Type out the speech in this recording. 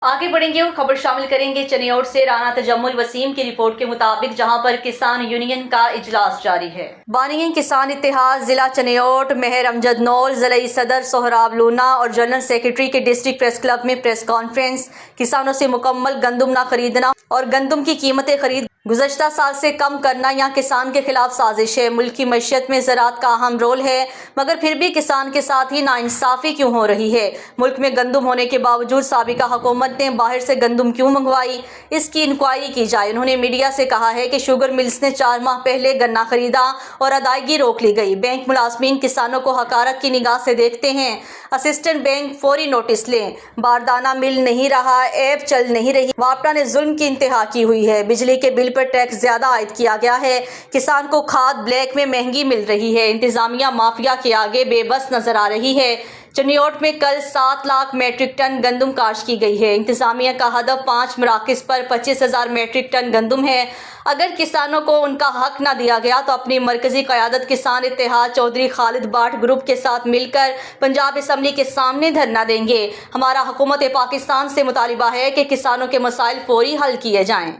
आगे बढ़ेंगे और खबर शामिल करेंगे चनियोट से। राना तजम्मुल वसीम की रिपोर्ट के मुताबिक जहां पर किसान यूनियन का इजलास जारी है, बानियन किसान इत्तेहाद जिला चनियोट मेहर अमजद नौल, ज़िला सदर सोहराब लूना और जनरल सेक्रेटरी के डिस्ट्रिक्ट प्रेस क्लब में प्रेस कॉन्फ्रेंस। किसानों से मुकम्मल गंदम न खरीदना और गंदम की कीमतें खरीद गुज़श्ता साल से कम करना यहाँ किसान के खिलाफ साजिश है। मुल्क की मईशत में ज़राअत का अहम रोल है, मगर फिर भी किसान के साथ ही नाइंसाफ़ी क्यों हो रही है? मुल्क में गंदम होने के बावजूद साबिका हुकूमत ने बाहर से गंदम क्यों मंगवाई, इसकी इंक्वायरी की जाए। उन्होंने मीडिया से कहा है कि शुगर मिल्स ने 4 माह पहले गन्ना खरीदा और अदायगी रोक ली गई। बैंक मुलाजमीन किसानों को हकारत की निगाह से देखते हैं। असिस्टेंट बैंक फौरी नोटिस लें। बारदाना मिल नहीं रहा, ऐप चल नहीं रही। वापडा ने जुल्म की इंतहा की हुई है। बिजली के बिल पर टैक्स ज्यादा आयद किया गया है। किसान को खाद ब्लैक में महंगी मिल रही है। इंतजामिया माफिया के आगे बेबस नजर आ रही है। चनियोट में कल 7 लाख मेट्रिक टन गंदम काश्त की गई है। इंतजामिया का हदफ 5 मराकज़ पर 25,000 मेट्रिक टन गंदम है। अगर किसानों को उनका हक न दिया गया तो अपनी मरकजी क़यादत किसान इत्तेहाद चौधरी खालिद बाट ग्रुप के साथ मिलकर पंजाब असम्बली के सामने धरना देंगे। हमारा हुकूमत पाकिस्तान से मुतालिबा है कि किसानों के मसाइल फौरी हल किए जाएं।